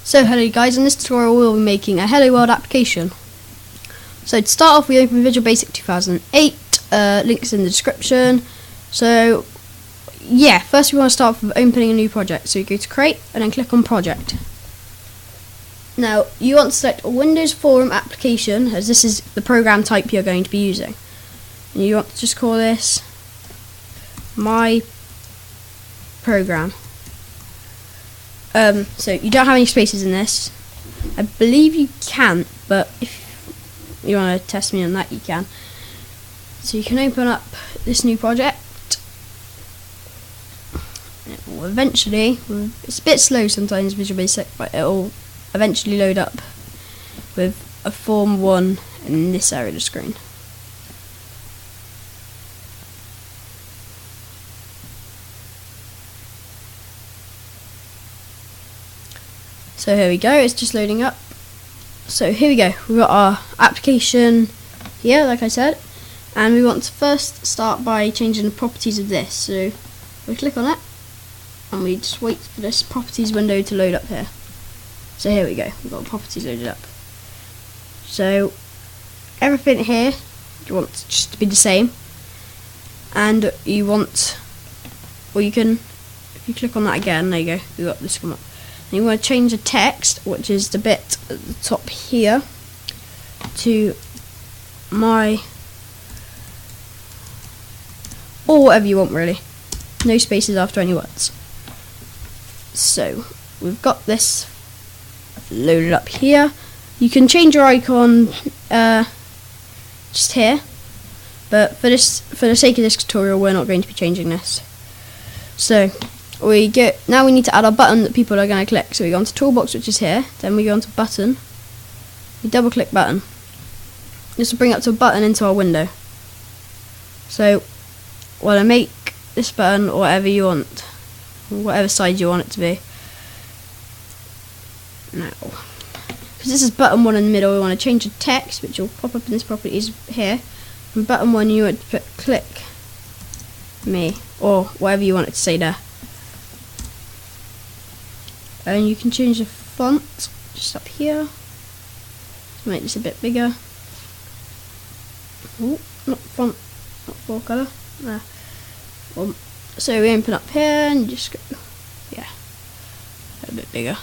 So hello guys, in this tutorial we'll be making a Hello World application. So to start off we open Visual Basic 2008, links in the description. So yeah, first we want to start off with opening a new project. So you go to create and then click on project. Now you want to select a Windows Forum application as this is the program type you're going to be using. And you want to just call this My Program. So you don't have any spaces in this. I believe you can, but if you want to test me on that, you can. So you can open up this new project. It will eventually, it's a bit slow sometimes, Visual Basic, but it will eventually load up with a Form 1 in this area of the screen. So here we go, it's just loading up. So here we go, we've got our application here, like I said, and we want to first start by changing the properties of this. So we click on it, and we just wait for this properties window to load up here. So here we go, we've got properties loaded up. So everything here, you want just to be the same, and you want, or you can, if you click on that again, there you go, we've got this come up. And you want to change the text, which is the bit at the top here, to my, or whatever you want really. No spaces after any words. So we've got this loaded up here. You can change your icon just here, but for the sake of this tutorial, we're not going to be changing this. So now we need to add our button that people are going to click. So we go onto Toolbox, which is here, then we go onto Button, we double click Button. This will bring up to a button into our window. So we'll make this button or whatever you want, whatever size you want it to be. Now, because this is button 1 in the middle, we want to change the text, which will pop up in this properties here. From button 1 you want to put click me, or whatever you want it to say there. And you can change the font just up here to make this a bit bigger. Ooh, not font, not full colour. There. So we open up here and just go, yeah, a bit bigger,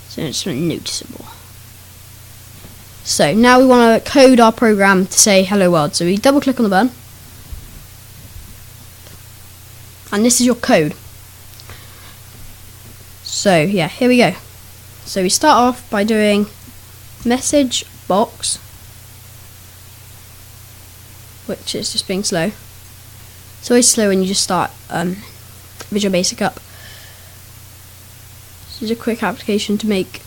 so it's noticeable. So now we want to code our program to say hello world. So we double click on the button, and this is your code. So yeah, here we go. So we start off by doing message box, which is just being slow. It's always slow when you just start Visual Basic up. This is a quick application to make.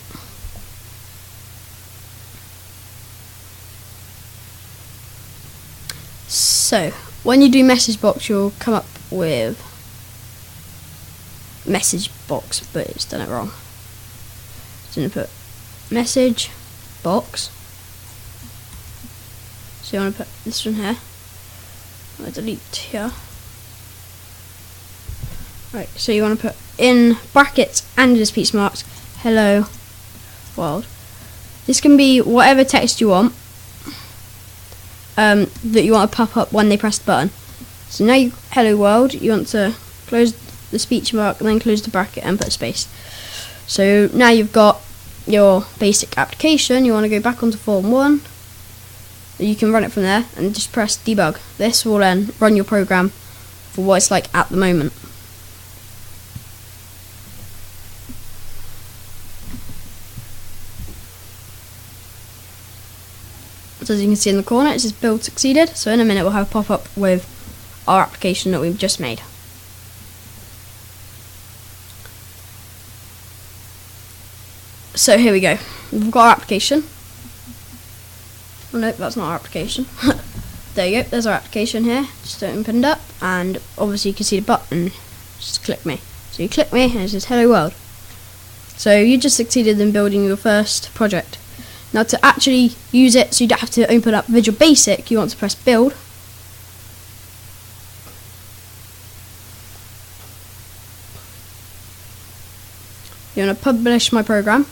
So when you do message box, you'll come up with message box, but it's done it wrong. So I'm going to put message box. So you want to put this one here. I'm going to delete here. Right, so you want to put in brackets and the speech marks hello world. This can be whatever text you want that you want to pop up when they press the button. So now hello world, you want to close the speech mark and then close the bracket and put a space. So now you've got your basic application. You want to go back onto Form 1. You can run it from there and just press debug. This will then run your program for what it's like at the moment. So as you can see in the corner, it says build succeeded. So in a minute we'll have a pop-up with our application that we've just made. So here we go. We've got our application. Oh no, that's not our application. There you go, there's our application here. Just opened up, and obviously you can see the button. Just click me. So you click me and it says hello world. So you just succeeded in building your first project. Now to actually use it, so you don't have to open up Visual Basic, you want to press build. You want to publish my program.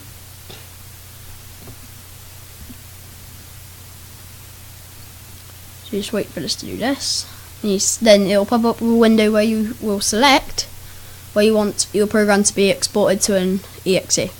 So you just wait for this to do this. And then it'll pop up with a window where you will select where you want your program to be exported to an exe.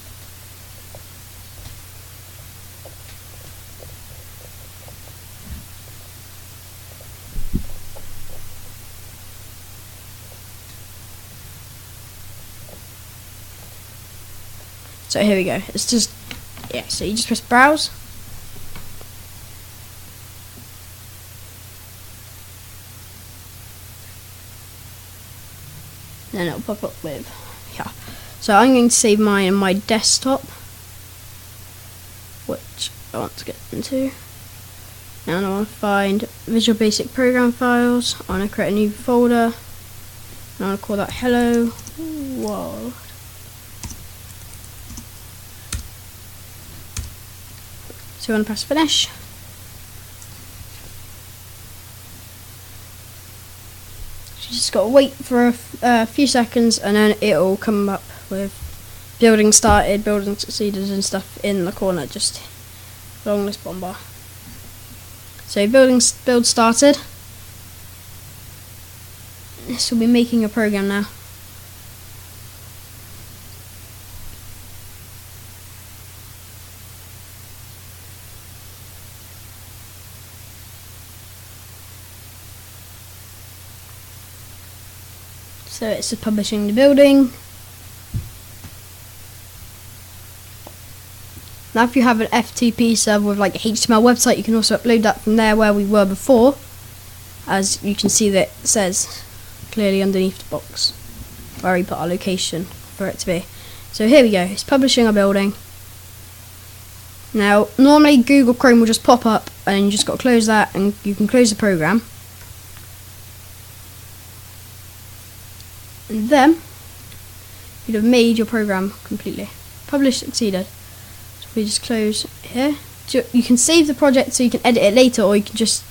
So here we go. It's just, yeah, so you just press browse. Then it'll pop up with, yeah. So I'm going to save mine on my desktop, which I want to get into. And I want to find Visual Basic Program Files. I want to create a new folder. And I want to call that Hello World. So you want to press finish. You just got to wait for a few seconds, and then it'll come up with building started, building succeeded and stuff in the corner just along this bomber. So build started. This will be making a program now. So it's just publishing the building. Now if you have an FTP server with like a HTML website, you can also upload that from there where we were before. As you can see that it says clearly underneath the box where we put our location for it to be. So here we go, it's publishing our building. Now normally Google Chrome will just pop up and you just got to close that and you can close the program. And then you'd have made your program completely. Publish succeeded. So we just close here. So you can save the project so you can edit it later, or you can just,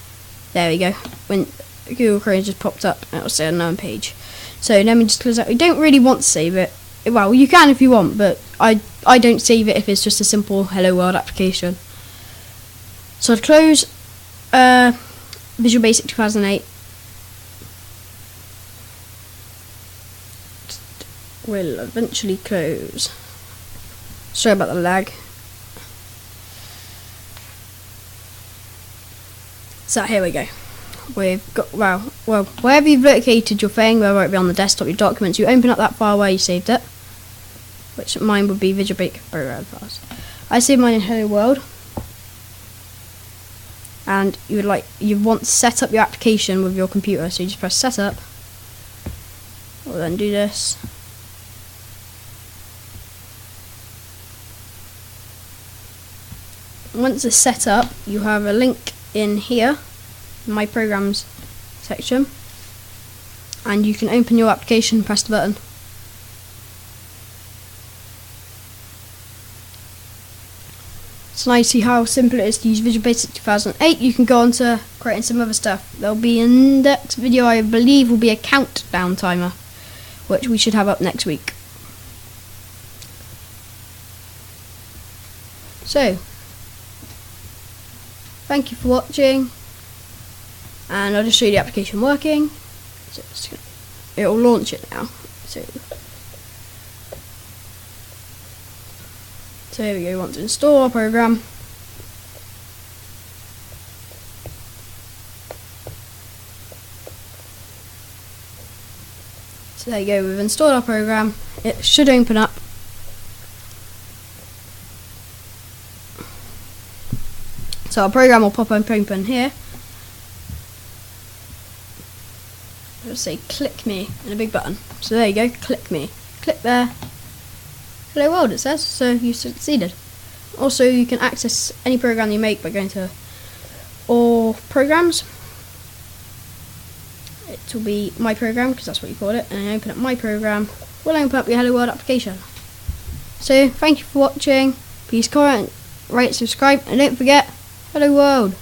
there we go. When Google Chrome just popped up, it'll say unknown page. So let me just close that. We don't really want to save it. Well, you can if you want, but I don't save it if it's just a simple Hello World application. So I'd close Visual Basic 2008. Will eventually close. Sorry about the lag. So here we go. We've got, well, wherever you've located your thing, whether it be on the desktop, your documents, you open up that file where you saved it, which mine would be Visual Basic Program Files. I saved mine in Hello World, and you want to set up your application with your computer, so you just press setup. We'll then do this. Once it's set up, you have a link in here, my programs section, and you can open your application and press the button. So now you see how simple it is to use Visual Basic 2008. You can go on to creating some other stuff. There'll be a next video, I believe, will be a countdown timer, which we should have up next week. So thank you for watching, and I'll just show you the application working. So it will launch it now. So here we go, we want to install our program. So there you go, we've installed our program. It should open up. So our program will pop open here. It'll say click me and a big button. So there you go, click me. Click there. Hello World it says, so you succeeded. Also you can access any program you make by going to all programs. It will be my program because that's what you call it, and open up my program. We'll open up your Hello World application. So thank you for watching. Please comment, rate, subscribe, and don't forget, Hello World!